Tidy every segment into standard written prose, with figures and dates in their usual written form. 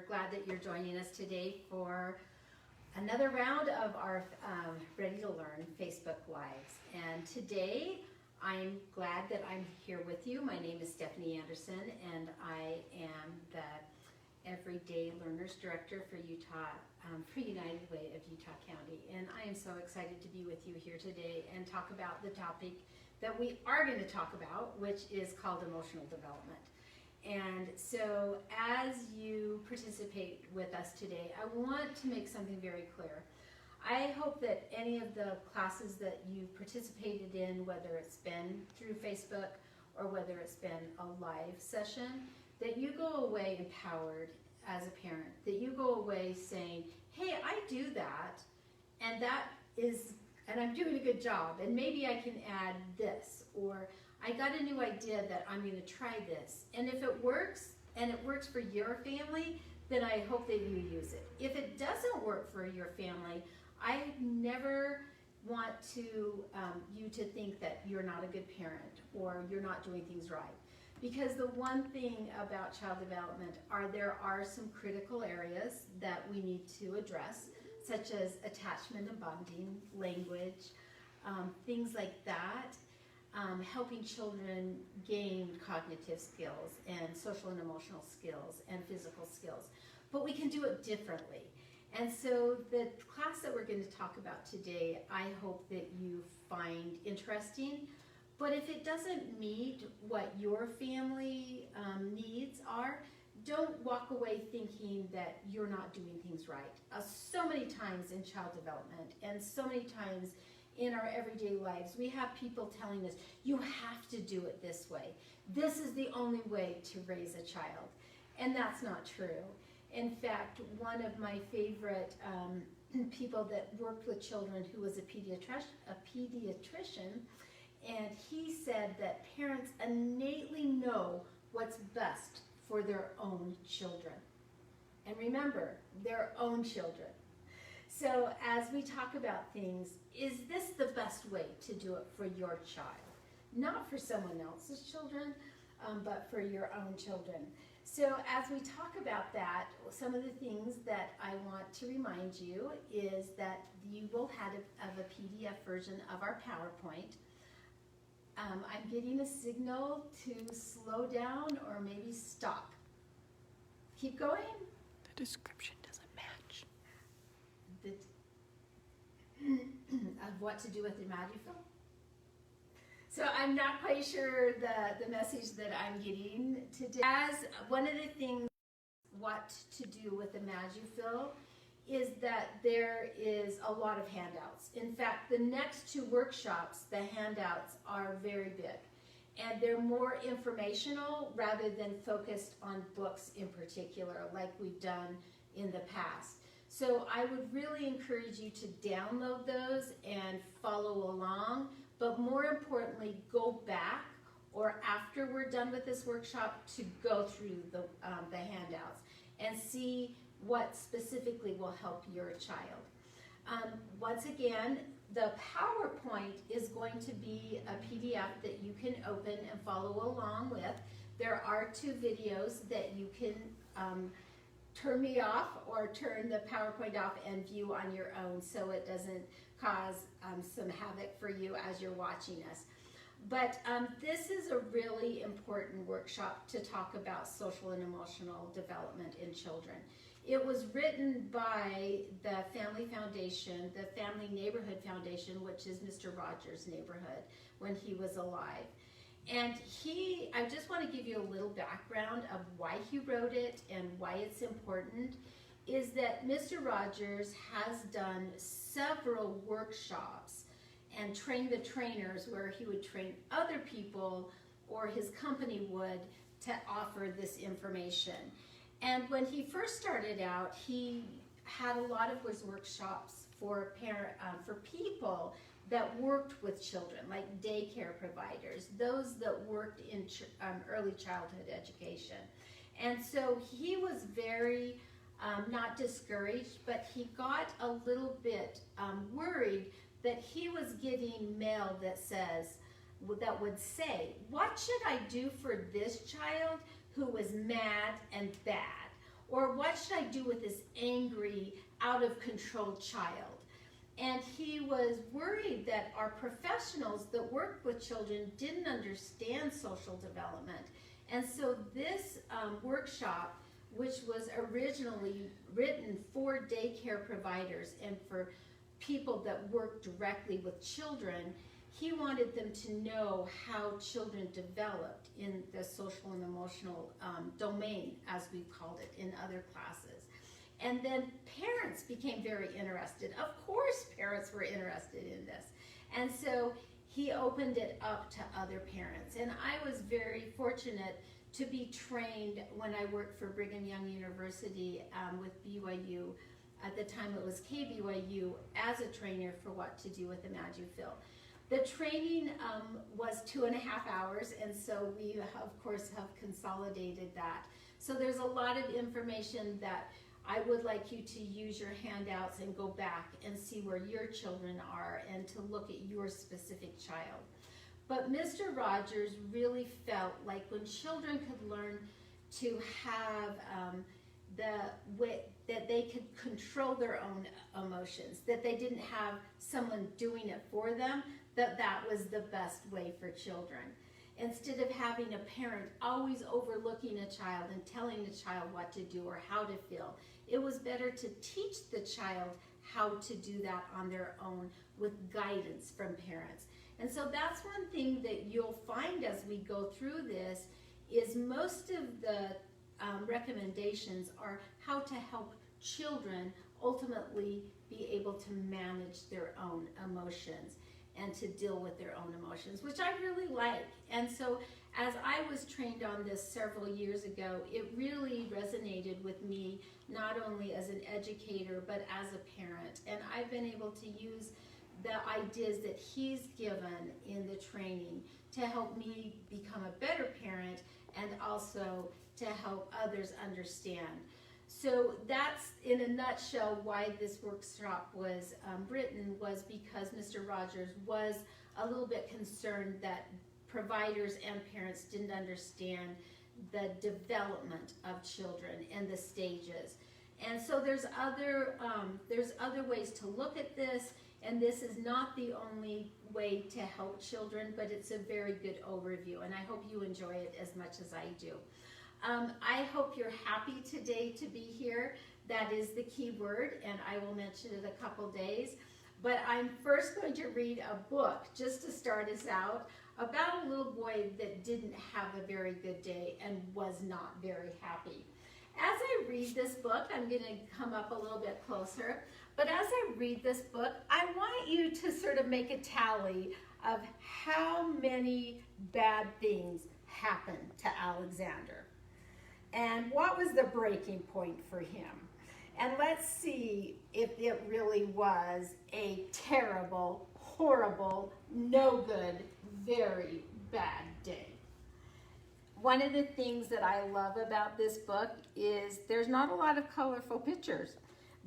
glad that you're joining us today for another round of our Ready to Learn Facebook Lives. And today, I'm glad that I'm here with you. My name is Stephanie Anderson, and I am the Everyday Learners Director for Utah, for United Way of Utah County. And I am so excited to be with you here today and talk about the topic that we are going to talk about, which is called emotional development. And so as you participate with us today, I want to make something very clear. I hope that any of the classes that you've participated in, whether it's been through Facebook or whether it's been a live session, that you go away empowered as a parent, that you go away saying, hey, I do that, and I'm doing a good job, and maybe I can add this, or I got a new idea that I'm going to try this. And if it works, and it works for your family, then I hope that you use it. If it doesn't work for your family, I never want you to think that you're not a good parent or you're not doing things right. Because the one thing about child development there are some critical areas that we need to address, such as attachment and bonding, language, things like that. Helping children gain cognitive skills and social and emotional skills and physical skills. But we can do it differently. And so the class that we're going to talk about today, I hope that you find interesting. But if it doesn't meet what your family needs are, don't walk away thinking that you're not doing things right. So many times in child development and so many times in our everyday lives, we have people telling us, you have to do it this way. This is the only way to raise a child. And that's not true. In fact, one of my favorite people that worked with children who was a pediatrician, and he said that parents innately know what's best for their own children. And remember, their own children. So as we talk about things, is this the best way to do it for your child? Not for someone else's children, but for your own children. So as we talk about that, some of the things that I want to remind you is that you will have a PDF version of our PowerPoint. I'm getting a signal to slow down or maybe stop. Keep going. The description doesn't match. Of what to do with the Imagifil. So I'm not quite sure the message that I'm getting today. As one of the things what to do with the Imagifil is that there is a lot of handouts. In fact, the next two workshops, the handouts are very big. And they're more informational rather than focused on books in particular, like we've done in the past. So I would really encourage you to download those and follow along, but more importantly, go back or after we're done with this workshop to go through the handouts and see what specifically will help your child. Once again, the PowerPoint is going to be a PDF that you can open and follow along with. There are 2 videos that you can turn me off or turn the PowerPoint off and view on your own so it doesn't cause some havoc for you as you're watching us. But this is a really important workshop to talk about social and emotional development in children. It was written by the Family Foundation, the Family Neighborhood Foundation, which is Mr. Rogers' neighborhood when he was alive. And I just want to give you a little background of why he wrote it and why it's important, is that Mr. Rogers has done several workshops and trained the trainers where he would train other people or his company would to offer this information. And when he first started out, he had a lot of his workshops for people that worked with children, like daycare providers, those that worked in early childhood education. And so he was very not discouraged, but he got a little bit worried that he was getting mail that would say, what should I do for this child who was mad and bad? Or what should I do with this angry, out of control child? And he was worried that our professionals that worked with children didn't understand social development. And so this workshop, which was originally written for daycare providers and for people that work directly with children, he wanted them to know how children developed in the social and emotional domain, as we called it in other classes. And then parents became very interested. Of course parents were interested in this. And so he opened it up to other parents. And I was very fortunate to be trained when I worked for Brigham Young University with BYU. At the time it was KBYU, as a trainer for what to do with ImagiFeel. The training was 2.5 hours, and so we, of course, have consolidated that. So there's a lot of information that I would like you to use your handouts and go back and see where your children are and to look at your specific child. But Mr. Rogers really felt like when children could learn to have the way that they could control their own emotions, that they didn't have someone doing it for them, that was the best way for children. Instead of having a parent always overlooking a child and telling the child what to do or how to feel, it was better to teach the child how to do that on their own with guidance from parents. And so that's one thing that you'll find as we go through this is most of the recommendations are how to help children ultimately be able to manage their own emotions and to deal with their own emotions, which I really like. And so as I was trained on this several years ago, it really resonated with me, not only as an educator, but as a parent. And I've been able to use the ideas that he's given in the training to help me become a better parent and also to help others understand. So that's, in a nutshell, why this workshop was written, was because Mr. Rogers was a little bit concerned that providers and parents didn't understand the development of children and the stages. And so there's other ways to look at this, and this is not the only way to help children, but it's a very good overview, and I hope you enjoy it as much as I do. I hope you're happy today to be here. That is the key word, and I will mention it a couple days. But I'm first going to read a book, just to start us out, about a little boy that didn't have a very good day and was not very happy. As I read this book, I'm going to come up a little bit closer, but as I read this book, I want you to sort of make a tally of how many bad things happened to Alexander. And what was the breaking point for him? And let's see if it really was a terrible, horrible, no good, very bad day. One of the things that I love about this book is there's not a lot of colorful pictures,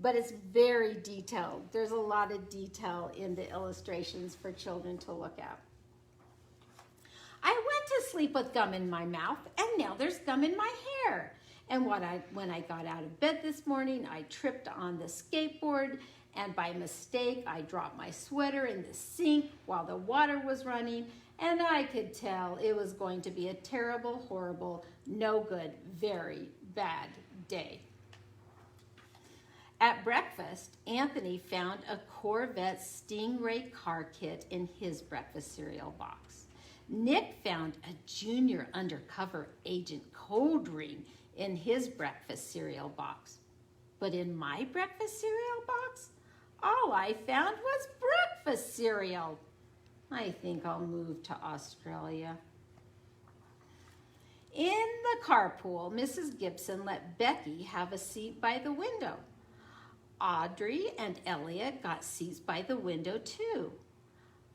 but it's very detailed. There's a lot of detail in the illustrations for children to look at. I went to sleep with gum in my mouth, and now there's gum in my hair. And when I got out of bed this morning, I tripped on the skateboard, and by mistake, I dropped my sweater in the sink while the water was running, and I could tell it was going to be a terrible, horrible, no good, very bad day. At breakfast, Anthony found a Corvette Stingray car kit in his breakfast cereal box. Nick found a junior undercover agent code ring in his breakfast cereal box. But in my breakfast cereal box, all I found was breakfast cereal. I think I'll move to Australia. In the carpool, Mrs. Gibson let Becky have a seat by the window. Audrey and Elliot got seats by the window too.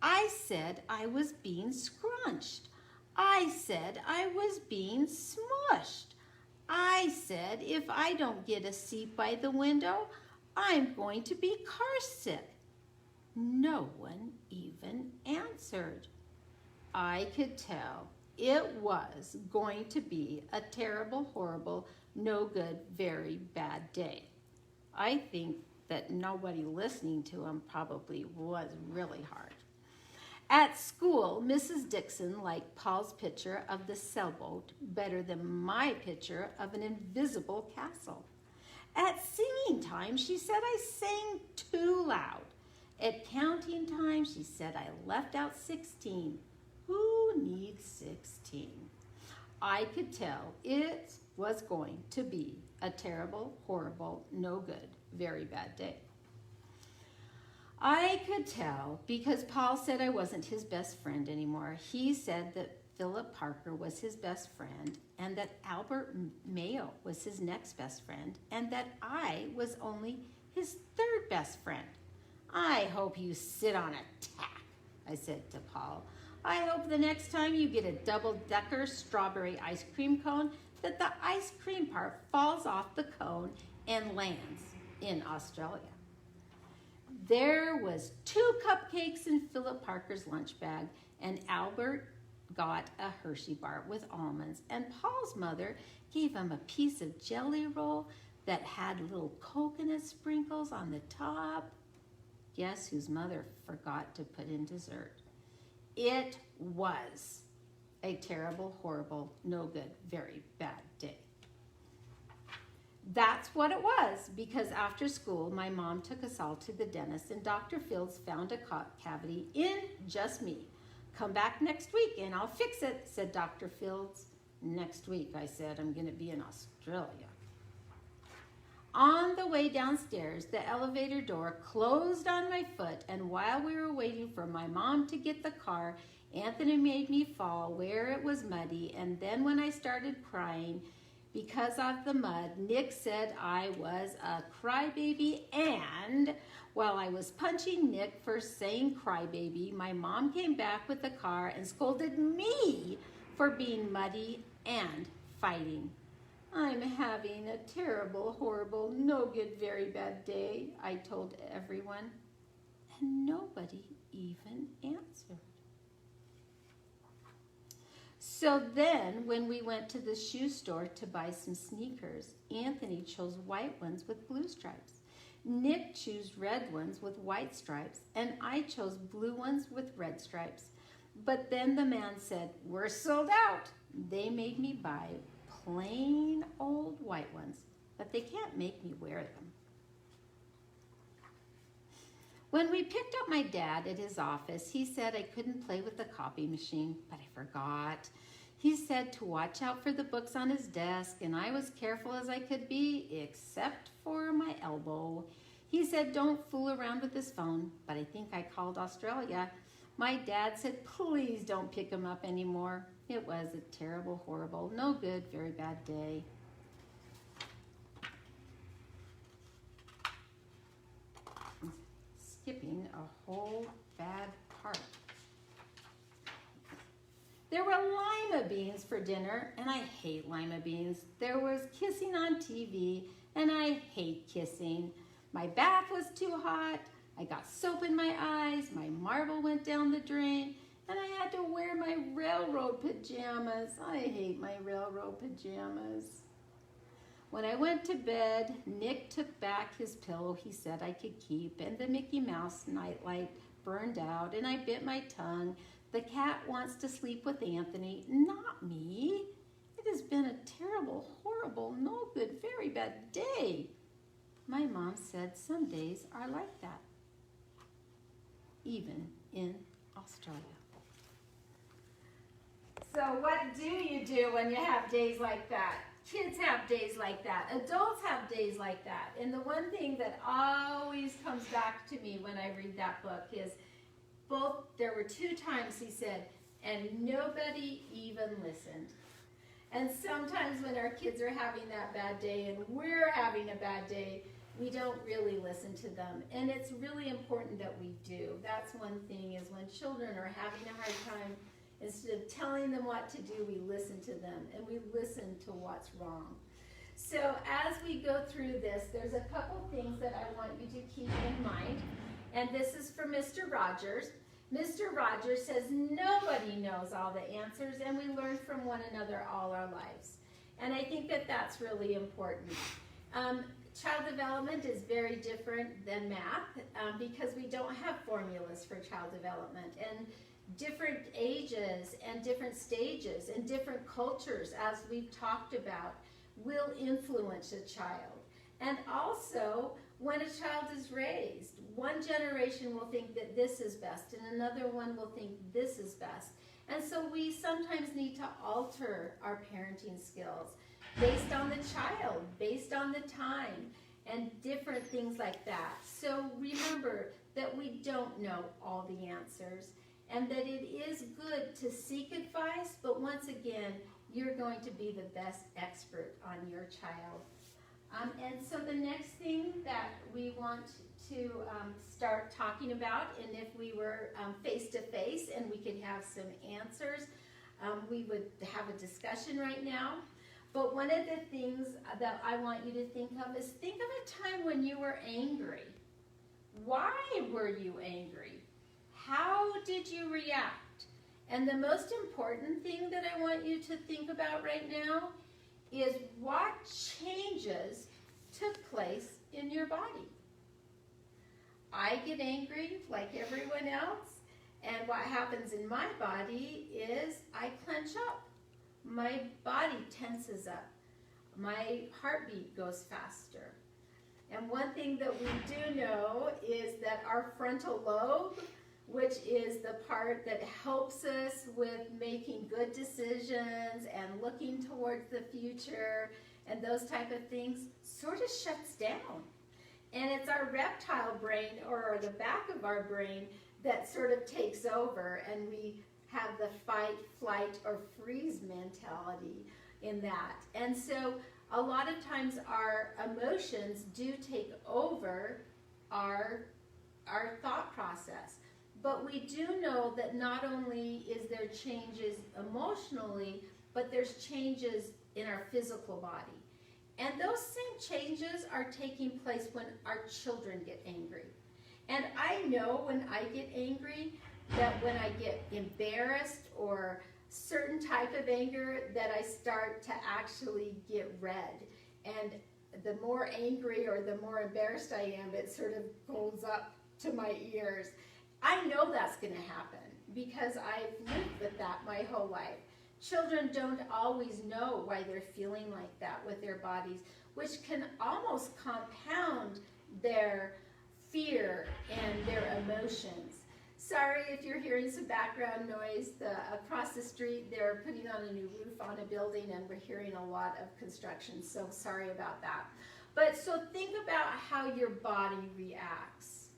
I said I was being scrunched. I said I was being smushed. I said if I don't get a seat by the window, I'm going to be car sick. No one even answered. I could tell it was going to be a terrible, horrible, no good, very bad day. I think that nobody listening to him probably was really hard. At school, Mrs. Dixon liked Paul's picture of the sailboat better than my picture of an invisible castle. At singing time, she said I sang too loud. At counting time, she said I left out 16. Who needs 16? I could tell it was going to be a terrible, horrible, no good, very bad day. I could tell because Paul said I wasn't his best friend anymore. He said that Philip Parker was his best friend and that Albert Mayo was his next best friend and that I was only his third best friend. I hope you sit on a tack, I said to Paul. I hope the next time you get a double-decker strawberry ice cream cone that the ice cream part falls off the cone and lands in Australia. There was 2 cupcakes in Philip Parker's lunch bag, and Albert got a Hershey bar with almonds, and Paul's mother gave him a piece of jelly roll that had little coconut sprinkles on the top. Guess whose mother forgot to put in dessert? It was a terrible, horrible, no good, very bad day. That's what it was, because after school, my mom took us all to the dentist, and Dr. Fields found a cavity in just me. Come back next week and I'll fix it, said Dr. Fields. Next week, I said, I'm going to be in Australia. On the way downstairs, the elevator door closed on my foot, and while we were waiting for my mom to get the car, Anthony made me fall where it was muddy, and then when I started crying because of the mud, Nick said I was a crybaby, and while I was punching Nick for saying crybaby, my mom came back with the car and scolded me for being muddy and fighting. I'm having a terrible, horrible, no good, very bad day, I told everyone, and nobody even answered. So then, when we went to the shoe store to buy some sneakers, Anthony chose white ones with blue stripes. Nick chose red ones with white stripes, and I chose blue ones with red stripes. But then the man said, "We're sold out." They made me buy plain old white ones, but they can't make me wear them. When we picked up my dad at his office, he said I couldn't play with the copy machine, but I forgot. He said to watch out for the books on his desk, and I was careful as I could be, except for my elbow. He said don't fool around with his phone, but I think I called Australia. My dad said please don't pick him up anymore. It was a terrible, horrible, no good, very bad day. Skipping a whole bad part. There were lima beans for dinner, and I hate lima beans. There was kissing on TV, and I hate kissing. My bath was too hot. I got soap in my eyes. My marble went down the drain, and I had to wear my railroad pajamas. I hate my railroad pajamas. When I went to bed, Nick took back his pillow he said I could keep, and the Mickey Mouse nightlight burned out, and I bit my tongue. The cat wants to sleep with Anthony, not me. It has been a terrible, horrible, no good, very bad day. My mom said some days are like that, even in Australia. So what do you do when you have days like that? Kids have days like that. Adults have days like that. And the one thing that always comes back to me when I read that book is there were 2 times he said, and nobody even listened. And sometimes when our kids are having that bad day and we're having a bad day, we don't really listen to them. And it's really important that we do. That's one thing, is when children are having a hard time, instead of telling them what to do, we listen to them and we listen to what's wrong. So as we go through this, there's a couple things that I want you to keep in mind. And this is from Mr. Rogers. Mr. Rogers says nobody knows all the answers, and we learn from one another all our lives. And I think that that's really important. Child development is very different than math because we don't have formulas for child development. And different ages and different stages and different cultures, as we've talked about, will influence a child. And also, when a child is raised, one generation will think that this is best and another one will think this is best. And so we sometimes need to alter our parenting skills based on the child, based on the time, and different things like that. So remember that we don't know all the answers, and that it is good to seek advice, but once again, you're going to be the best expert on your child. And so the next thing that we want to start talking about, and if we were face to face and we could have some answers, we would have a discussion right now. But one of the things that I want you to think of is think of a time when you were angry. Why were you angry? How did you react? And the most important thing that I want you to think about right now is what changes took place in your body. I get angry like everyone else, and what happens in my body is I clench up. My body tenses up. My heartbeat goes faster. And one thing that we do know is that our frontal lobe, which is the part that helps us with making good decisions and looking towards the future and those type of things, sort of shuts down. And it's our reptile brain, or the back of our brain, that sort of takes over, and we have the fight, flight, or freeze mentality in that. And so a lot of times our emotions do take over our thought process. But we do know that not only is there changes emotionally, but there's changes in our physical body. And those same changes are taking place when our children get angry. And I know when I get angry, that when I get embarrassed or certain type of anger, that I start to actually get red. And the more angry or the more embarrassed I am, it sort of goes up to my ears. I know that's going to happen because I've lived with that my whole life. Children don't always know why they're feeling like that with their bodies, which can almost compound their fear and their emotions. Sorry if you're hearing some background noise. Across the street, they're putting on a new roof on a building, and we're hearing a lot of construction, so sorry about that. But so think about how your body reacts.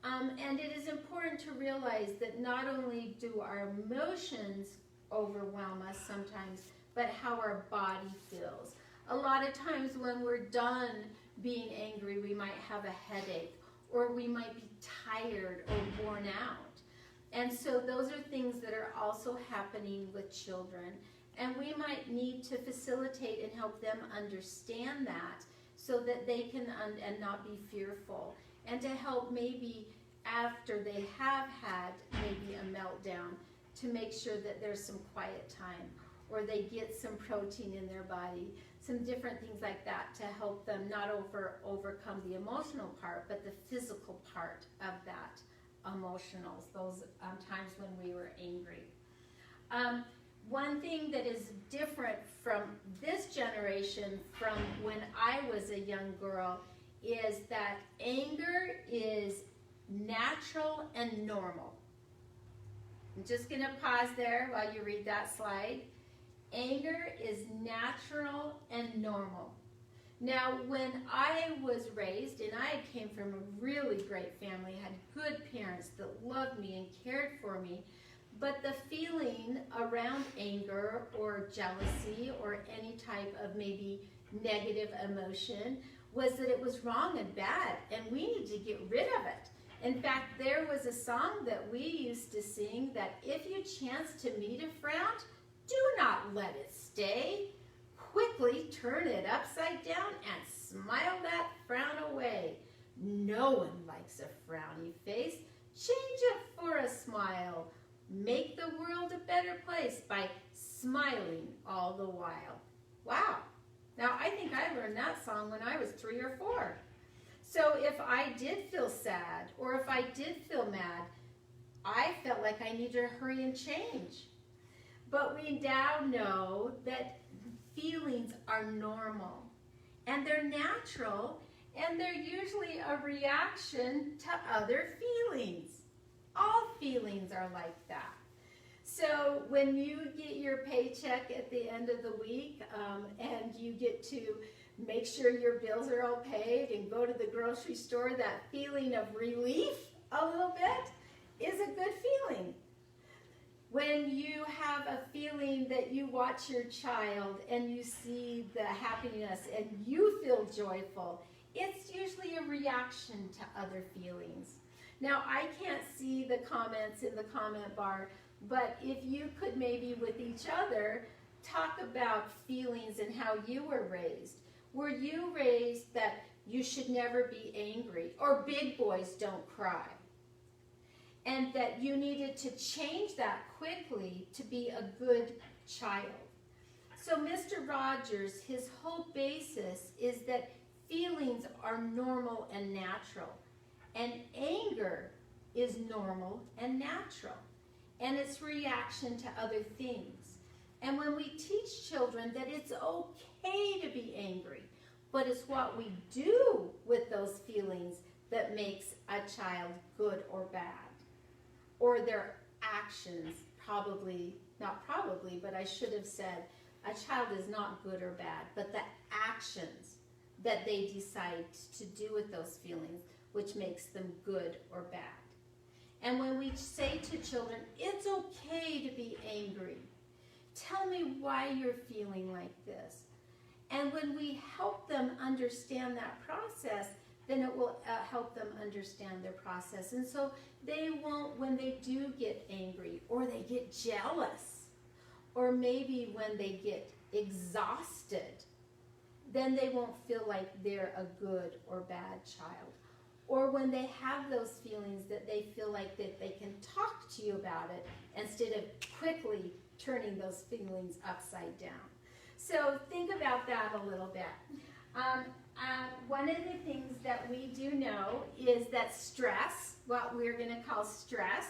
And it is important to realize that not only do our emotions overwhelm us sometimes, but how our body feels. A lot of times when we're done being angry, we might have a headache, or we might be tired or worn out. And so those are things that are also happening with children. And we might need to facilitate and help them understand that so that they can and not be fearful. And to help maybe after they have had maybe a meltdown, to make sure that there's some quiet time, or they get some protein in their body, some different things like that to help them not overcome the emotional part, but the physical part of that emotionals, those times when we were angry. One thing that is different from this generation from when I was a young girl is that anger is natural and normal. I'm just going to pause there while you read that slide. Anger is natural and normal. Now, when I was raised, and I came from a really great family, had good parents that loved me and cared for me, but the feeling around anger or jealousy or any type of maybe negative emotion was that it was wrong and bad, and we need to get rid of it. In fact, there was a song that we used to sing that if you chance to meet a frown, do not let it stay. Quickly turn it upside down and smile that frown away. No one likes a frowny face. Change it for a smile. Make the world a better place by smiling all the while. Wow. Now, I think I learned that song when I was 3 or 4. So if I did feel sad or if I did feel mad, I felt like I needed to hurry and change. But we now know that feelings are normal and they're natural and they're usually a reaction to other feelings. All feelings are like that. So when you get your paycheck at the end of the week and you get to make sure your bills are all paid and go to the grocery store, that feeling of relief a little bit is a good feeling. When you have a feeling that you watch your child and you see the happiness and you feel joyful, it's usually a reaction to other feelings. Now, I can't see the comments in the comment bar, but if you could maybe with each other talk about feelings and how you were raised. Were you raised that you should never be angry or big boys don't cry? And that you needed to change that quickly to be a good child. So Mr. Rogers, his whole basis is that feelings are normal and natural. And anger is normal and natural. And it's reaction to other things. And when we teach children that it's okay to be angry, but it's what we do with those feelings that makes a child good or bad. Or their actions, but I should have said, a child is not good or bad, but the actions that they decide to do with those feelings, which makes them good or bad. And when we say to children, it's okay to be angry. Tell me why you're feeling like this. And when we help them understand that process, then it will help them understand their process. And so they won't, when they do get angry, or they get jealous, or maybe when they get exhausted, then they won't feel like they're a good or bad child. Or when they have those feelings that they feel like that they can talk to you about it instead of quickly turning those feelings upside down. So think about that a little bit. One of the things that we do know is that stress, what we're going to call stress,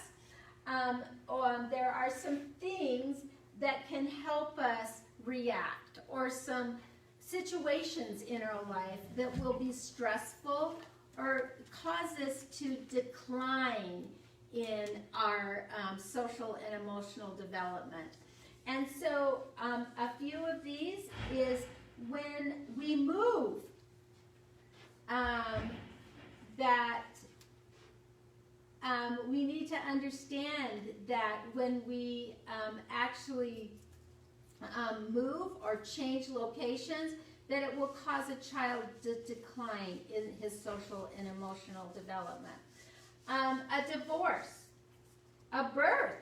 there are some things that can help us react, or some situations in our life that will be stressful or cause us to decline in our social and emotional development. And so a few of these is when we move, we need to understand that when we actually move or change locations, that it will cause a child to decline in his social and emotional development. A divorce, a birth.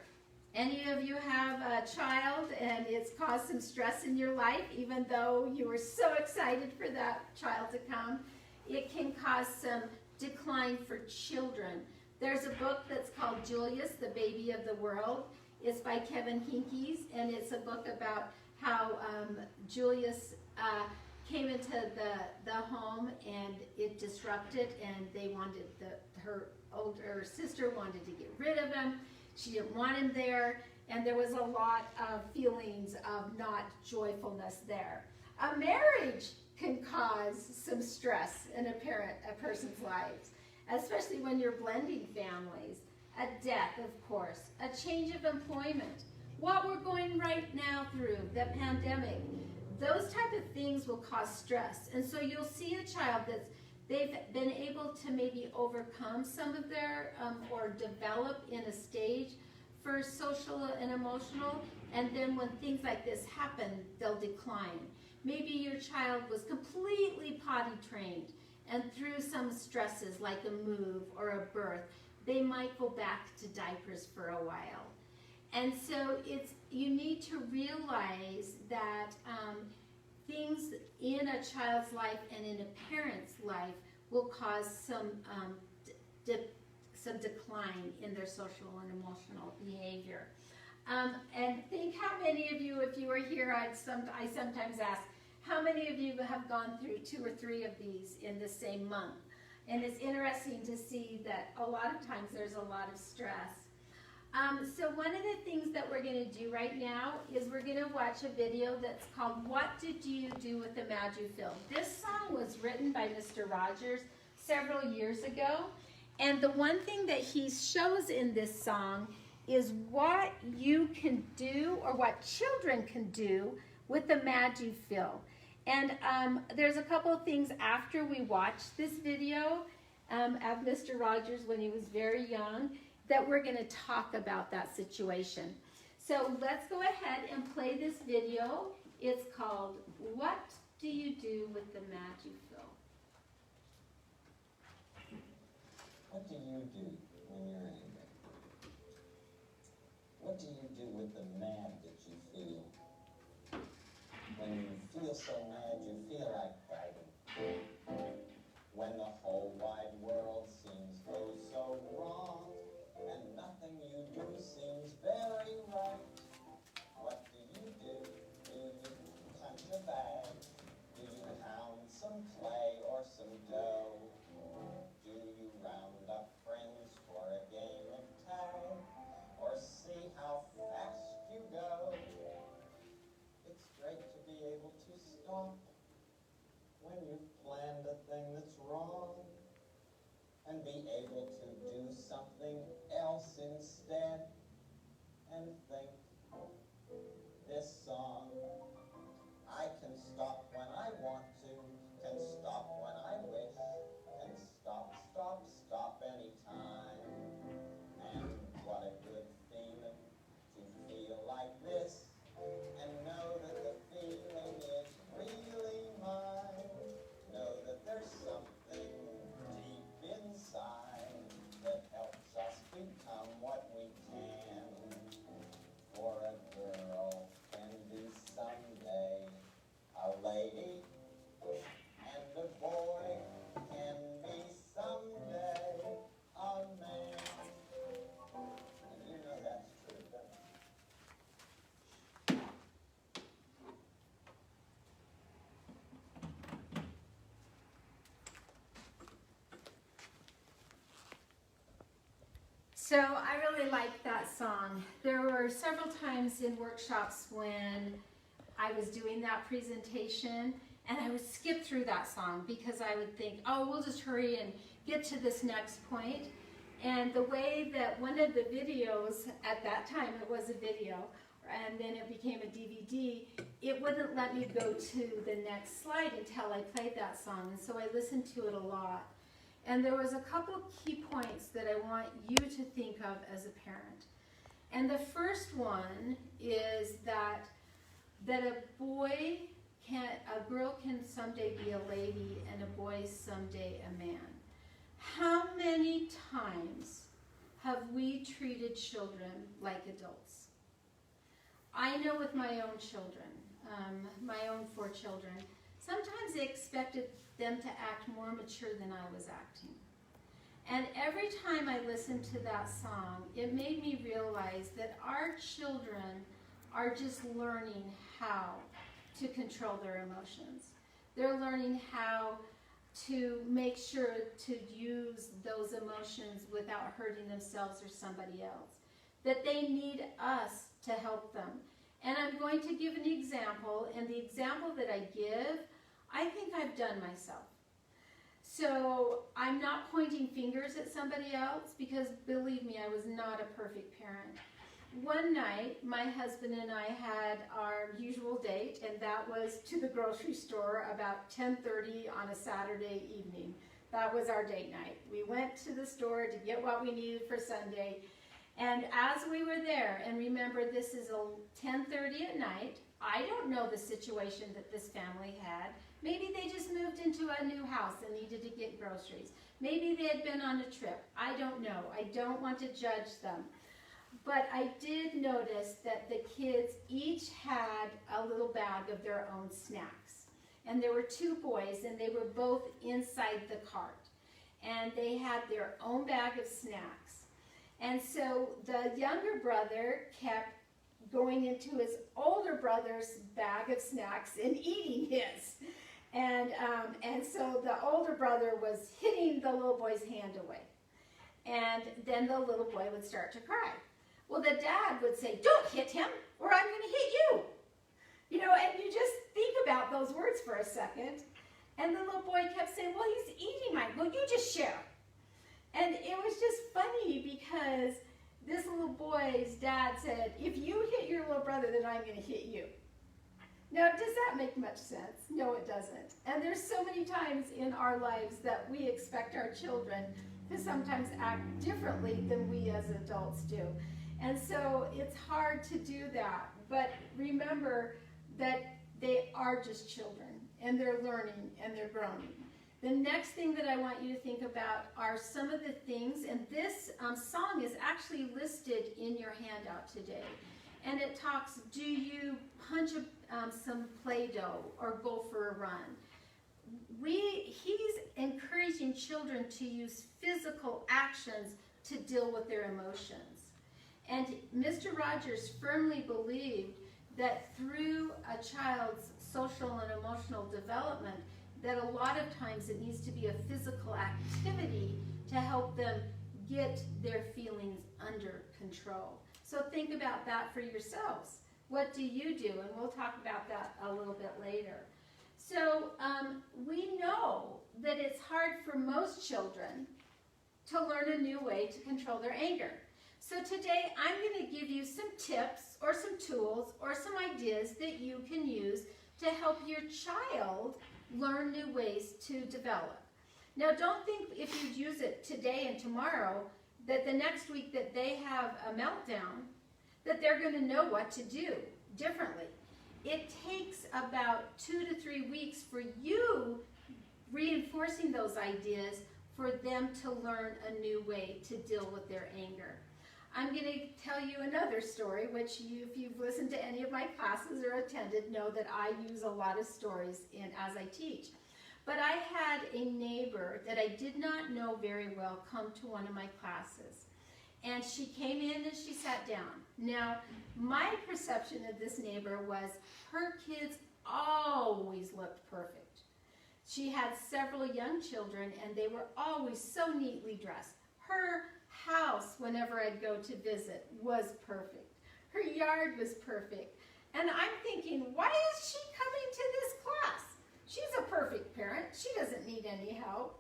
Any of you have a child and it's caused some stress in your life, even though you were so excited for that child to come, it can cause some decline for children. There's a book that's called Julius, the Baby of the World. It's by Kevin Hinkes, and it's a book about how Julius came into the home and it disrupted, and they wanted, her older sister wanted to get rid of him. She didn't want him there, and there was a lot of feelings of not joyfulness there. A marriage can cause some stress in a person's lives, especially when you're blending families. A death, of course, a change of employment, what we're going right now through, the pandemic. Those type of things will cause stress. And so you'll see a child that's they've been able to maybe overcome some of their, or develop in a stage for social and emotional, and then when things like this happen, they'll decline. Maybe your child was completely potty trained, and through some stresses like a move or a birth, they might go back to diapers for a while. And so you need to realize that things in a child's life and in a parent's life will cause some some decline in their social and emotional behavior. And think how many of you, if you were here, I sometimes ask, how many of you have gone through 2 or 3 of these in the same month? And it's interesting to see that a lot of times there's a lot of stress. So one of the things that we're going to do right now is we're going to watch a video that's called What Did You Do with the Mad You Feel? This song was written by Mr. Rogers several years ago. And the one thing that he shows in this song is what you can do, or what children can do with the mad you feel. And there's a couple of things after we watch this video of Mr. Rogers when he was very young that we're going to talk about that situation. So let's go ahead and play this video. It's called What Do You Do with the Mad You Feel? What do you do when you're angry? What do you do with the mad that you feel? When you feel so mad you feel like fighting. When the whole wide world seems go so wrong, and nothing you do seems very right. What do you do? Do you punch a bag? Do you pound some clay or some dough? Do you round up friends for a game of tag? Or see how fast you go? It's great to be able to stop when you've planned a thing that's wrong, and be able to do something else instead, and think, this song, I can stop when I want to, can stop when I wish, can stop, stop, stop anytime. And what a good feeling to feel like this, and know that the feeling is really mine. Know that there's something deep inside that helps us become what we can. For a girl can be someday a lady, and a boy can be someday a man. And you know that's true, don't you? So I really like that song. There were several times in workshops when I was doing that presentation and I would skip through that song because I would think, oh, we'll just hurry and get to this next point. And the way that one of the videos, at that time it was a video, and then it became a DVD, it wouldn't let me go to the next slide until I played that song. And so I listened to it a lot. And there was a couple key points that I want you to think of as a parent. And the first one is that a girl can someday be a lady and a boy someday a man. How many times have we treated children like adults? I know with my own children, my own 4 children, sometimes they expected them to act more mature than I was acting. And every time I listened to that song, it made me realize that our children are just learning how to control their emotions. They're learning how to make sure to use those emotions without hurting themselves or somebody else. That they need us to help them. And I'm going to give an example, and the example that I give, I think I've done myself. So I'm not pointing fingers at somebody else because believe me, I was not a perfect parent. One night, my husband and I had our usual date, and that was to the grocery store about 10:30 on a Saturday evening. That was our date night. We went to the store to get what we needed for Sunday. And as we were there, and remember this is 10:30 at night, I don't know the situation that this family had. Maybe they just moved into a new house and needed to get groceries. Maybe they had been on a trip. I don't know. I don't want to judge them. But I did notice that the kids each had a little bag of their own snacks. And there were 2 boys, and they were both inside the cart. and they had their own bag of snacks. And so the younger brother kept going into his older brother's bag of snacks and eating his. And so the older brother was hitting the little boy's hand away. And then the little boy would start to cry. Well, the dad would say, "Don't hit him, or I'm going to hit you." You know, and you just think about those words for a second. And the little boy kept saying, "Well, he's eating mine." "Well, you just share." And it was just funny because this little boy's dad said, "If you hit your little brother, then I'm going to hit you." Now, does that make much sense? No, it doesn't. And there's so many times in our lives that we expect our children to sometimes act differently than we as adults do. And so it's hard to do that. But remember that they are just children, and they're learning, and they're growing. The next thing that I want you to think about are some of the things, and this song is actually listed in your handout today. And it talks, do you punch some Play-Doh or go for a run? He's encouraging children to use physical actions to deal with their emotions. And Mr. Rogers firmly believed that through a child's social and emotional development, that a lot of times it needs to be a physical activity to help them get their feelings under control. So think about that for yourselves. What do you do? And we'll talk about that a little bit later. So we know that it's hard for most children to learn a new way to control their anger. So today I'm going to give you some tips or some tools or some ideas that you can use to help your child learn new ways to develop. Now, don't think if you use it today and tomorrow that the next week that they have a meltdown that they're going to know what to do differently. It takes about 2 to 3 weeks for you reinforcing those ideas for them to learn a new way to deal with their anger. I'm going to tell you another story, which if you've listened to any of my classes or attended, know that I use a lot of stories as I teach. But I had a neighbor that I did not know very well come to one of my classes. And she came in and she sat down. Now, my perception of this neighbor was her kids always looked perfect. She had several young children and they were always so neatly dressed. Her house, whenever I'd go to visit, was perfect. Her yard was perfect. And I'm thinking, why is she coming to this class? She's a perfect parent. She doesn't need any help.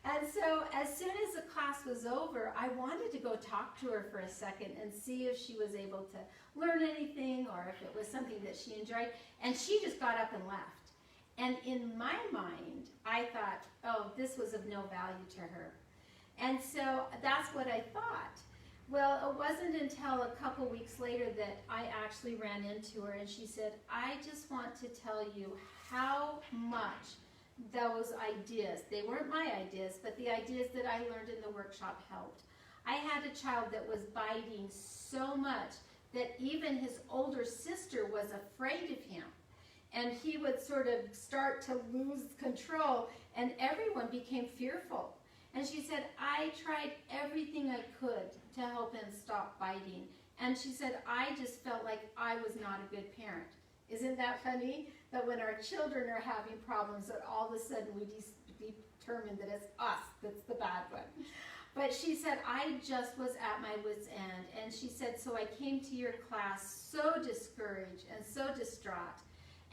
And so as soon as the class was over, I wanted to go talk to her for a second and see if she was able to learn anything or if it was something that she enjoyed. And she just got up and left. And in my mind, I thought, oh, this was of no value to her. And so that's what I thought. Well, it wasn't until a couple weeks later that I actually ran into her and she said, I just want to tell you how much those ideas, they weren't my ideas, but the ideas that I learned in the workshop helped. I had a child that was biting so much that even his older sister was afraid of him. And he would sort of start to lose control and everyone became fearful. And she said, I tried everything I could to help him stop biting. And she said, I just felt like I was not a good parent. Isn't that funny? That when our children are having problems, that all of a sudden we determine that it's us that's the bad one. But she said, I just was at my wit's end. And she said, so I came to your class so discouraged and so distraught.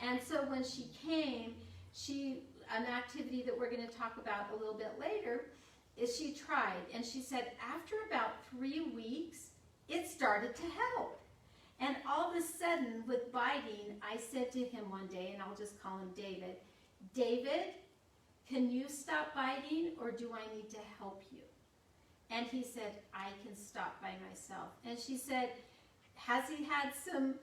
And so when she came, an activity that we're going to talk about a little bit later, is she tried. And she said, after about 3 weeks, it started to help. And all of a sudden, with biting, I said to him one day, and I'll just call him David, David, can you stop biting or do I need to help you? And he said, I can stop by myself. And she said, has he had some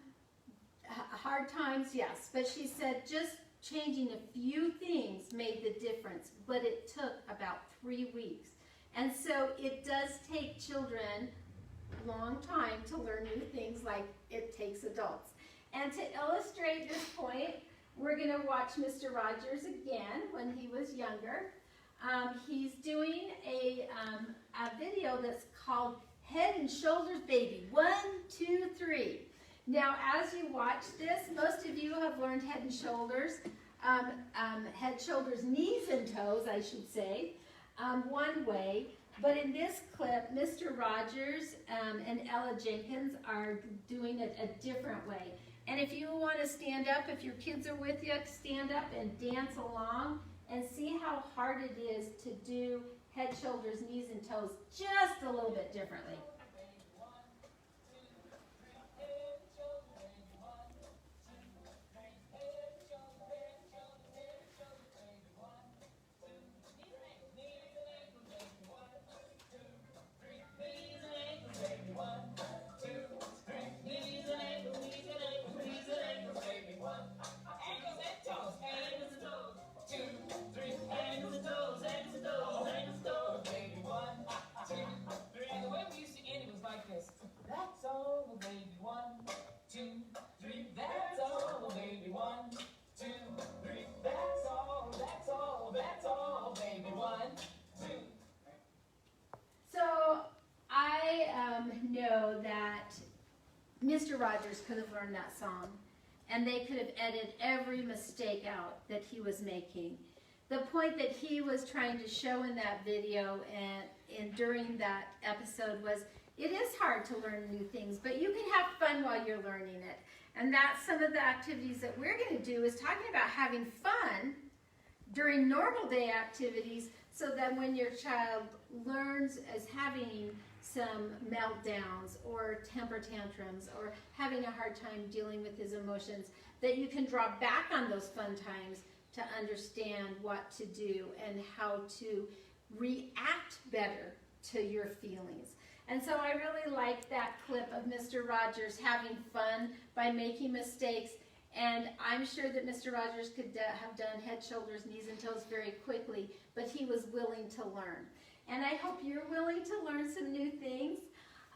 hard times? Yes. But she said, just changing a few things made the difference, but it took about 3 weeks. And so it does take children a long time to learn new things like it takes adults. And to illustrate this point, we're going to watch Mr. Rogers again when he was younger. He's doing a video that's called Head and Shoulders Baby, 1, 2, 3. Now, as you watch this, most of you have learned head and shoulders, head, shoulders, knees, and toes, I should say, one way. But in this clip, Mr. Rogers and Ella Jenkins are doing it a different way. And if you want to stand up, if your kids are with you, stand up and dance along and see how hard it is to do head, shoulders, knees, and toes just a little bit differently. That's all, baby. 1, 2, 3. That's all, baby. 1, 2, 3. That's all. That's all. That's all, baby. 1, 2. So I know that Mr. Rogers could have learned that song, and they could have edited every mistake out that he was making. The point that he was trying to show in that video and during that episode was, it is hard to learn new things, but you can have fun while you're learning it. And that's some of the activities that we're going to do, is talking about having fun during normal day activities, so that when your child learns as having some meltdowns or temper tantrums or having a hard time dealing with his emotions, that you can draw back on those fun times to understand what to do and how to react better to your feelings. And so I really like that clip of Mr. Rogers having fun by making mistakes. And I'm sure that Mr. Rogers could have done head, shoulders, knees, and toes very quickly, but he was willing to learn. And I hope you're willing to learn some new things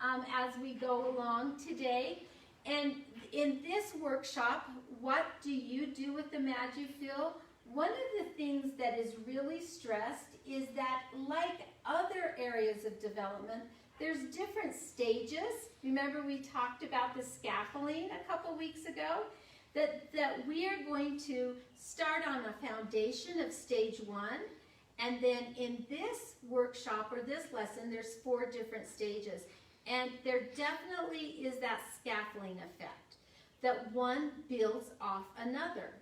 as we go along today. And in this workshop, what do you do with the MagiFeel? One of the things that is really stressed is that, like other areas of development, there's different stages. Remember, we talked about the scaffolding a couple weeks ago, that we are going to start on a foundation of stage 1, and then in this workshop or this lesson, there's 4 different stages. And there definitely is that scaffolding effect, that one builds off another.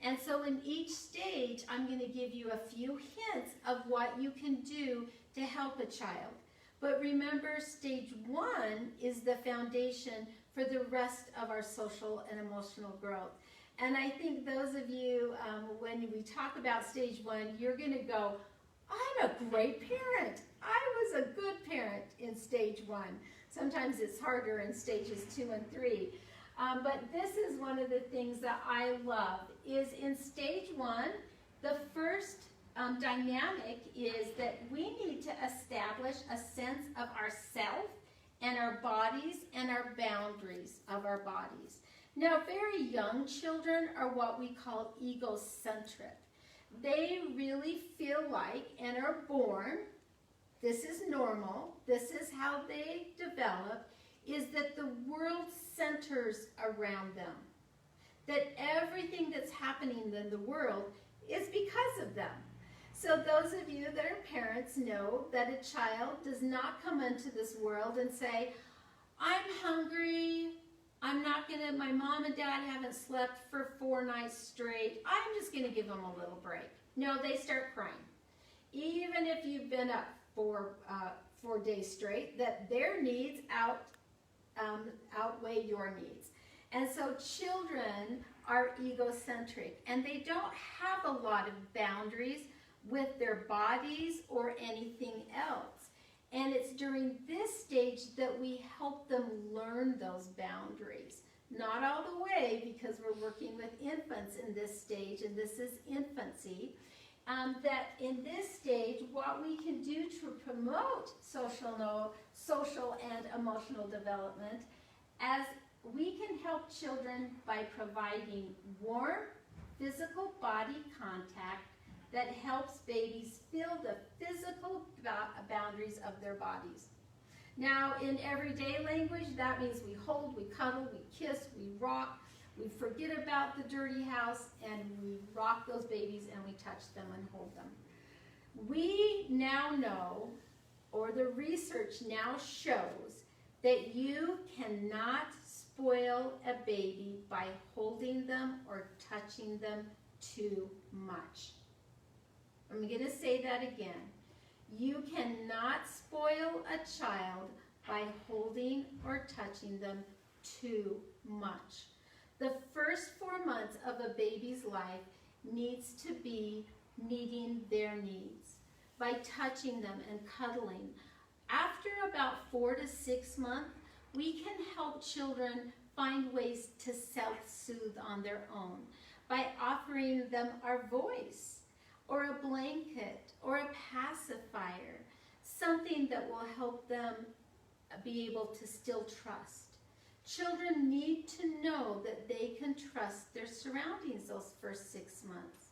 And so in each stage, I'm going to give you a few hints of what you can do to help a child. But remember, stage 1 is the foundation for the rest of our social and emotional growth. And I think those of you, when we talk about stage 1, you're going to go, I'm a great parent. I was a good parent in stage 1. Sometimes it's harder in stages 2 and 3. But this is one of the things that I love, is in stage 1, the first dynamic is that we need to establish a sense of ourself and our bodies and our boundaries of our bodies. Now, very young children are what we call egocentric. They really feel like, and are born, this is normal, this is how they develop, is that the world centers around them. That everything that's happening in the world is because of them. So those of you that are parents know that a child does not come into this world and say, I'm hungry, my mom and dad haven't slept for 4 nights straight, I'm just going to give them a little break. No, they start crying. Even if you've been up for 4 days straight, that their needs outweigh your needs. And so children are egocentric, and they don't have a lot of boundaries with their bodies or anything else. And it's during this stage that we help them learn those boundaries. Not all the way, because we're working with infants in this stage, and this is infancy. That in this stage, what we can do to promote social and emotional development, as we can help children by providing warm physical body contact that helps babies feel the physical boundaries of their bodies. Now, in everyday language, that means we hold, we cuddle, we kiss, we rock, we forget about the dirty house, and we rock those babies and we touch them and hold them. We now know, or the research now shows, that you cannot spoil a baby by holding them or touching them too much. I'm going to say that again. You cannot spoil a child by holding or touching them too much. The first 4 months of a baby's life needs to be meeting their needs by touching them and cuddling. After about 4 to 6 months, we can help children find ways to self-soothe on their own by offering them our voice, or a blanket, or a pacifier, something that will help them be able to still trust. Children need to know that they can trust their surroundings those first 6 months.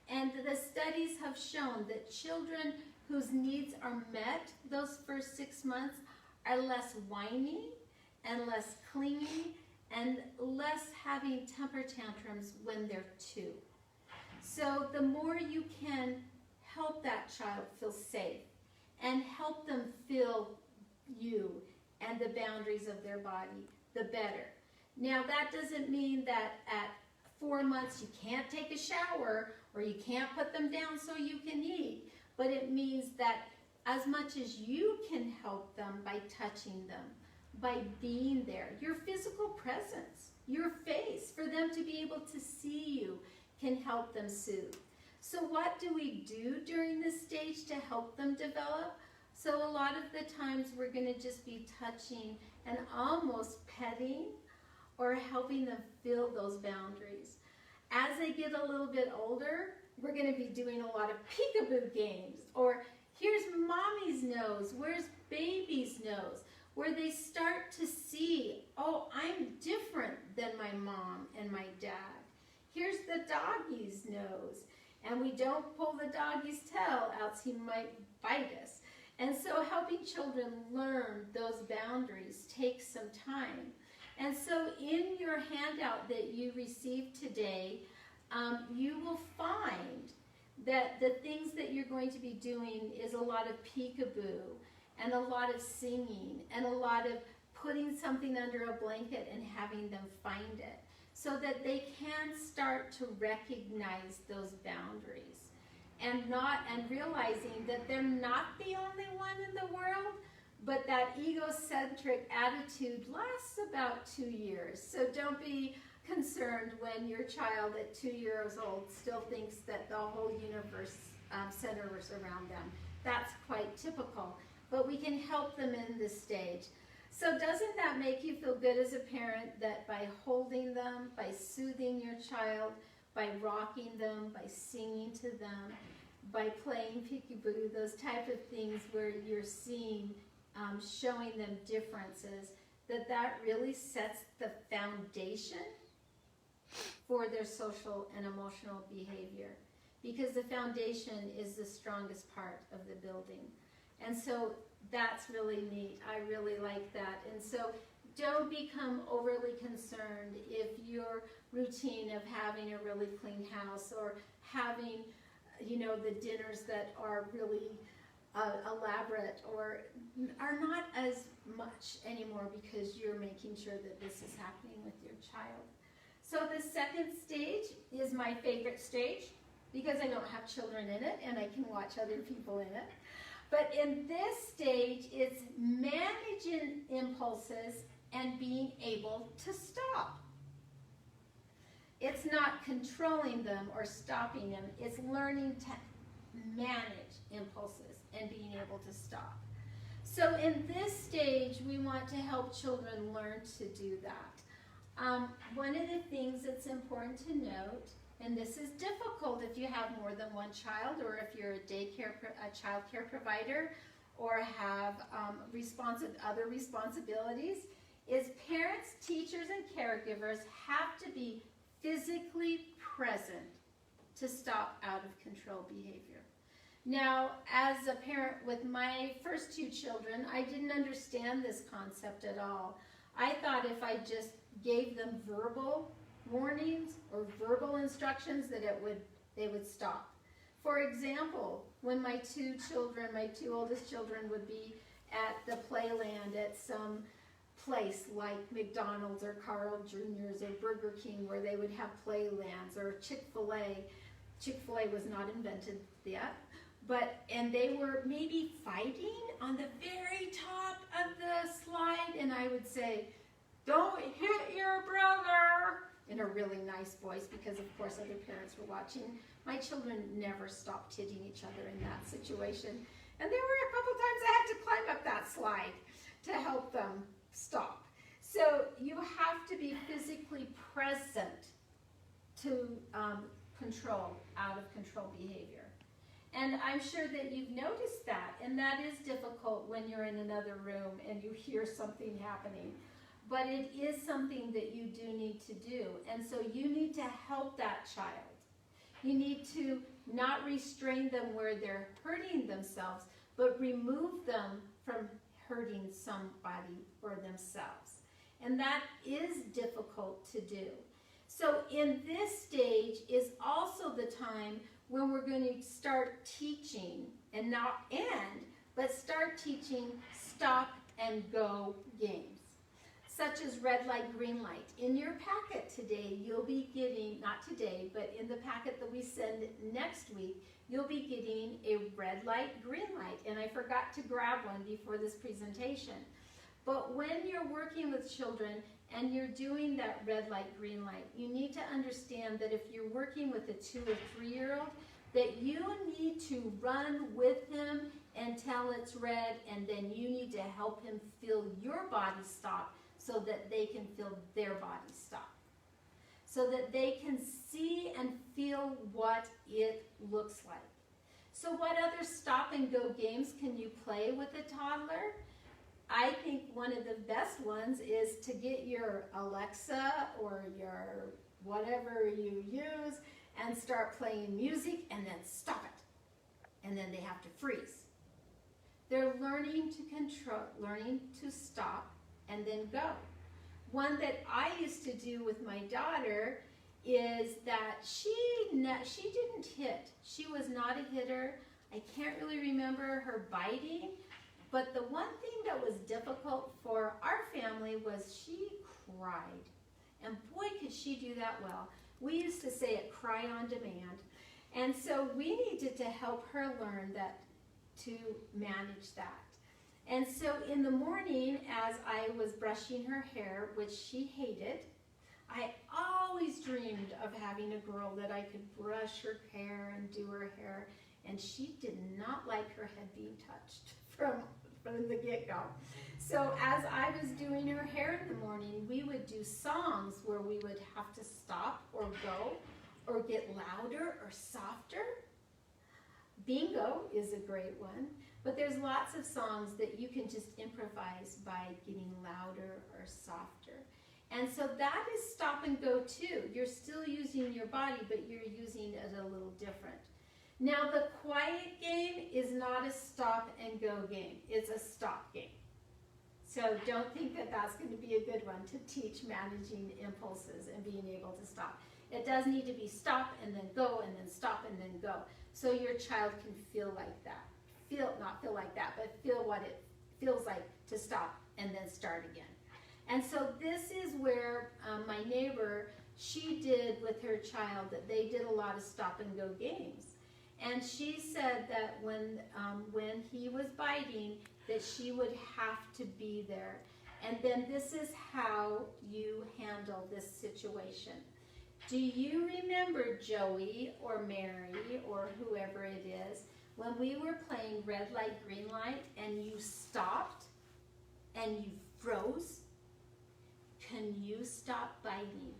And the studies have shown that children whose needs are met those first 6 months are less whiny and less clingy and less having temper tantrums when they're 2. So the more you can help that child feel safe and help them feel you and the boundaries of their body, the better. Now that doesn't mean that at 4 months you can't take a shower or you can't put them down so you can eat, but it means that as much as you can help them by touching them, by being there, your physical presence, your face, for them to be able to see you can help them soothe. So what do we do during this stage to help them develop? So a lot of the times we're going to just be touching and almost petting or helping them feel those boundaries. As they get a little bit older, we're going to be doing a lot of peekaboo games, or here's mommy's nose, where's baby's nose, where they start to see, oh, I'm different than my mom and my dad. Here's the doggy's nose, and we don't pull the doggy's tail, else he might bite us. And so helping children learn those boundaries takes some time. And so in your handout that you received today, you will find that the things that you're going to be doing is a lot of peekaboo and a lot of singing and a lot of putting something under a blanket and having them find it so that they can start to recognize those boundaries and realizing that they're not the only one in the world, but that egocentric attitude lasts about 2 years. So don't be concerned when your child at 2 years old still thinks that the whole universe centers around them. That's quite typical, but we can help them in this stage. So doesn't that make you feel good as a parent that by holding them, by soothing your child, by rocking them, by singing to them, by playing peekaboo, those type of things where you're seeing, showing them differences, that really sets the foundation for their social and emotional behavior, because the foundation is the strongest part of the building. And so that's really neat. I really like that. And so don't become overly concerned if your routine of having a really clean house or having, the dinners that are really elaborate or are not as much anymore because you're making sure that this is happening with your child. So the second stage is my favorite stage because I don't have children in it and I can watch other people in it. But in this stage, it's managing impulses and being able to stop. It's not controlling them or stopping them. It's learning to manage impulses and being able to stop. So in this stage, we want to help children learn to do that. One of the things that's important to note, and this is difficult if you have more than one child, or if you're a child care provider, or have other responsibilities, is parents, teachers, and caregivers have to be physically present to stop out of control behavior. Now, as a parent with my first two children, I didn't understand this concept at all. I thought if I just gave them verbal warnings or verbal instructions that they would stop. For example, when my two oldest children would be at the playland at some place like McDonald's or Carl Jr.'s or Burger King where they would have playlands, or Chick-fil-A. Chick-fil-A was not invented yet. And they were maybe fighting on the very top of the slide, and I would say, "Don't hit your brother," in a really nice voice, because of course other parents were watching. My children never stopped hitting each other in that situation. And there were a couple times I had to climb up that slide to help them stop. So you have to be physically present to control out of control behavior. And I'm sure that you've noticed that, and that is difficult when you're in another room and you hear something happening. But it is something that you do need to do, and so you need to help that child. You need to not restrain them where they're hurting themselves, but remove them from hurting somebody or themselves. And that is difficult to do. So in this stage is also the time when we're going to start teaching, and not end, but start teaching stop and go games, such as red light, green light. In your packet today, you'll be getting, not today, but in the packet that we send next week, you'll be getting a red light, green light. And I forgot to grab one before this presentation. But when you're working with children and you're doing that red light, green light, you need to understand that if you're working with a 2 or 3-year-old, that you need to run with him until it's red, and then you need to help him feel your body stop so that they can feel their body stop. So that they can see and feel what it looks like. So what other stop and go games can you play with a toddler? I think one of the best ones is to get your Alexa or your whatever you use and start playing music and then stop it. And then they have to freeze. They're learning to control, learning to stop and then go. One that I used to do with my daughter is that she didn't hit. She was not a hitter. I can't really remember her biting. But the one thing that was difficult for our family was she cried. And boy, could she do that well. We used to say it, cry on demand. And so we needed to help her learn that, to manage that. And so in the morning, as I was brushing her hair, which she hated, I always dreamed of having a girl that I could brush her hair and do her hair. And she did not like her head being touched from the get-go. So as I was doing her hair in the morning, we would do songs where we would have to stop or go or get louder or softer. Bingo is a great one, but there's lots of songs that you can just improvise by getting louder or softer. And so that is stop and go too. You're still using your body, but you're using it a little different. Now the quiet game is not a stop and go game. It's a stop game. So don't think that that's going to be a good one to teach managing impulses and being able to stop. It does need to be stop and then go and then stop and then go. So your child can feel like that. Not feel like that, but feel what it feels like to stop and then start again. And so this is where my neighbor, she did with her child that they did a lot of stop and go games. And she said that when he was biting, that she would have to be there. And then this is how you handle this situation. Do you remember Joey or Mary or whoever it is, when we were playing red light, green light, and you stopped and you froze? Can you stop biting?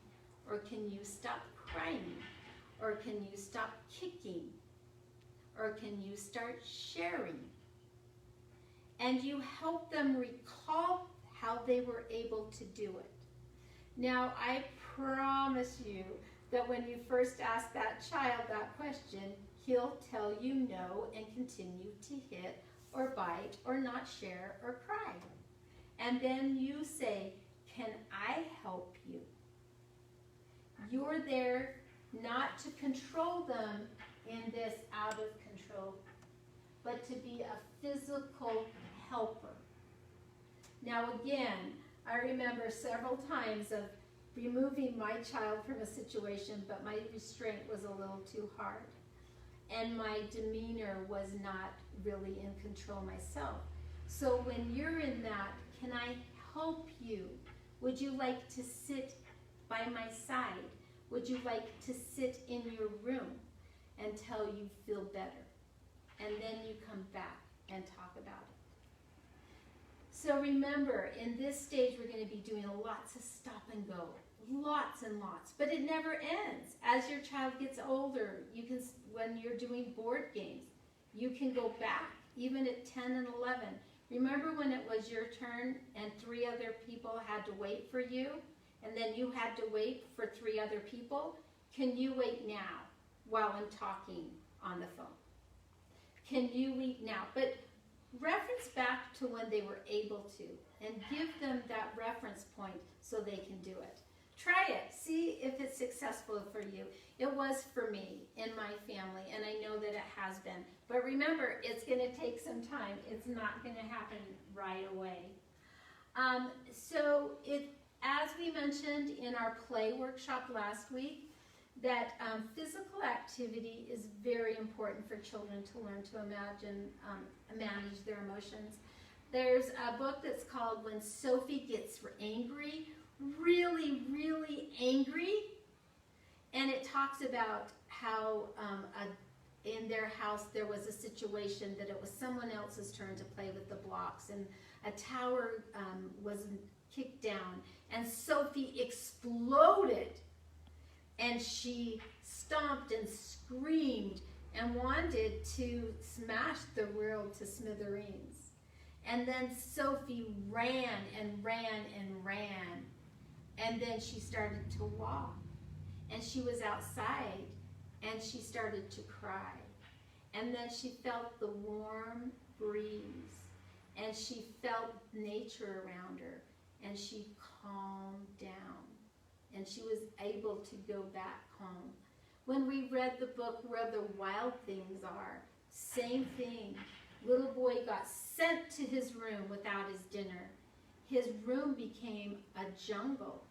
Or can you stop crying? Or can you stop kicking? Or can you start sharing? And you help them recall how they were able to do it. Now, I promise you that when you first ask that child that question, he'll tell you no and continue to hit or bite or not share or cry. And then you say, can I help you? You're there not to control them in this out of control, but to be a physical helper. Now again, I remember several times of removing my child from a situation, but my restraint was a little too hard. And my demeanor was not really in control myself. So when you're in that, can I help you? Would you like to sit by my side? Would you like to sit in your room until you feel better? And then you come back and talk about it. So remember, in this stage, we're going to be doing lots of stop and go. Lots and lots, but it never ends. As your child gets older, you can, when you're doing board games, you can go back, even at 10 and 11. Remember when it was your turn and 3 other people had to wait for you, and then you had to wait for 3 other people? Can you wait now while I'm talking on the phone? Can you wait now? But reference back to when they were able to, and give them that reference point so they can do it. Try it. See if it's successful for you. It was for me in my family, and I know that it has been. But remember, it's going to take some time. It's not going to happen right away. As we mentioned in our play workshop last week, that physical activity is very important for children to learn to manage their emotions. There's a book that's called When Sophie Gets Angry, really, really angry, and it talks about how in their house there was a situation that it was someone else's turn to play with the blocks, and a tower was kicked down, and Sophie exploded, and she stomped and screamed and wanted to smash the world to smithereens. And then Sophie ran and ran and ran. And then she started to walk, and she was outside, and she started to cry. And then she felt the warm breeze, and she felt nature around her, and she calmed down, and she was able to go back home. When we read the book Where the Wild Things Are, same thing. Little boy got sent to his room without his dinner. His room became a jungle,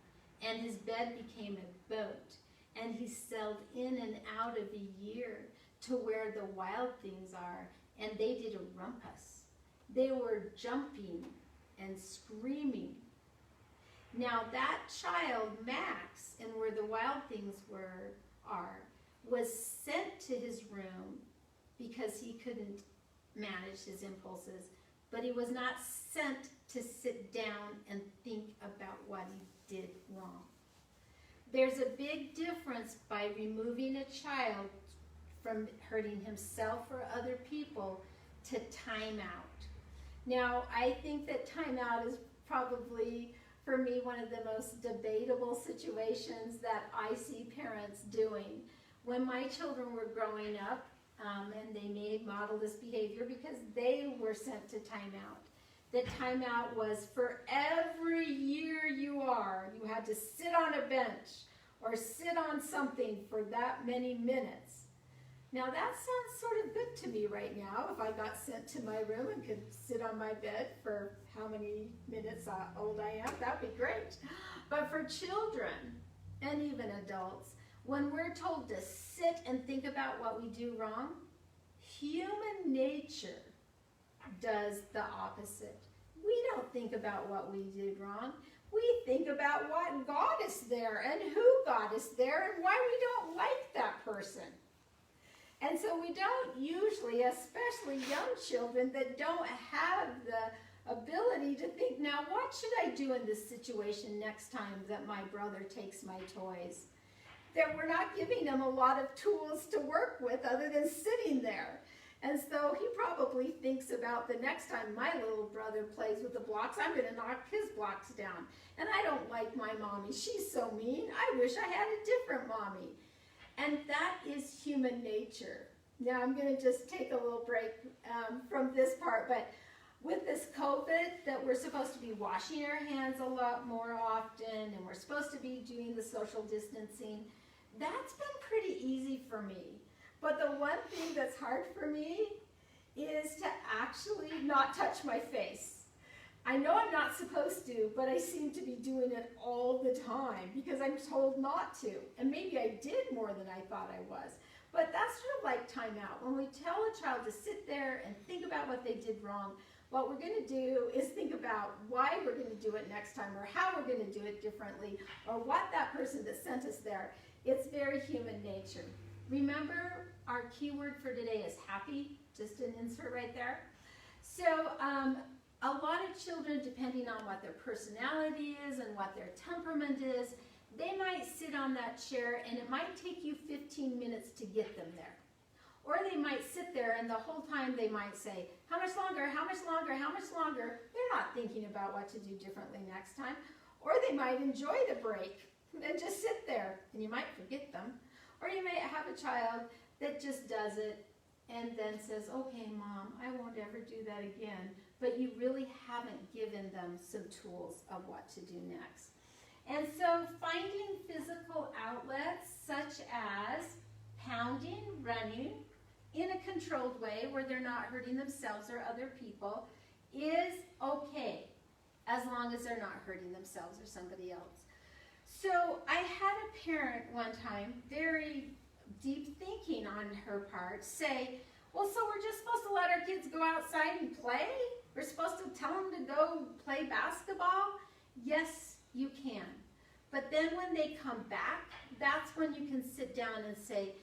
and his bed became a boat, and he sailed in and out of a year to where the wild things are, and they did a rumpus. They were jumping and screaming. Now that child, Max, in Where the Wild Things are, was sent to his room because he couldn't manage his impulses, but he was not sent to sit down and think about what he did wrong. There's a big difference by removing a child from hurting himself or other people to time out. Now, I think that time out is probably, for me, one of the most debatable situations that I see parents doing. When my children were growing up, and they may model this behavior because they were sent to timeout. The timeout was for every year you had to sit on a bench or sit on something for that many minutes. Now that sounds sort of good to me right now. If I got sent to my room and could sit on my bed for how many minutes old I am, that'd be great. But for children and even adults, when we're told to sit and think about what we do wrong, human nature does the opposite. We don't think about what we did wrong. We think about what got us there and who got us there and why we don't like that person. And so we don't usually, especially young children that don't have the ability to think, now what should I do in this situation next time that my brother takes my toys? That we're not giving them a lot of tools to work with other than sitting there. And so he probably thinks about the next time my little brother plays with the blocks, I'm going to knock his blocks down. And I don't like my mommy. She's so mean. I wish I had a different mommy. And that is human nature. Now I'm going to just take a little break from this part, but with this COVID that we're supposed to be washing our hands a lot more often, and we're supposed to be doing the social distancing, that's been pretty easy for me. But the one thing that's hard for me is to actually not touch my face. I know I'm not supposed to, but I seem to be doing it all the time because I'm told not to. And maybe I did more than I thought I was. But that's sort of like timeout. When we tell a child to sit there and think about what they did wrong, what we're going to do is think about why we're going to do it next time, or how we're going to do it differently, or what that person that sent us there. It's very human nature. Remember, our keyword for today is happy, just an insert right there. So a lot of children, depending on what their personality is and what their temperament is, they might sit on that chair and it might take you 15 minutes to get them there. Or they might sit there and the whole time they might say, how much longer, how much longer, how much longer? They're not thinking about what to do differently next time. Or they might enjoy the break and just sit there, and you might forget them. Or you may have a child that just does it and then says, okay, Mom, I won't ever do that again. But you really haven't given them some tools of what to do next. And so finding physical outlets such as pounding, running, in a controlled way where they're not hurting themselves or other people is okay, as long as they're not hurting themselves or somebody else. So I had a parent one time, very deep thinking on her part, say, well, so we're just supposed to let our kids go outside and play? We're supposed to tell them to go play basketball? Yes, you can. But then when they come back, that's when you can sit down and say,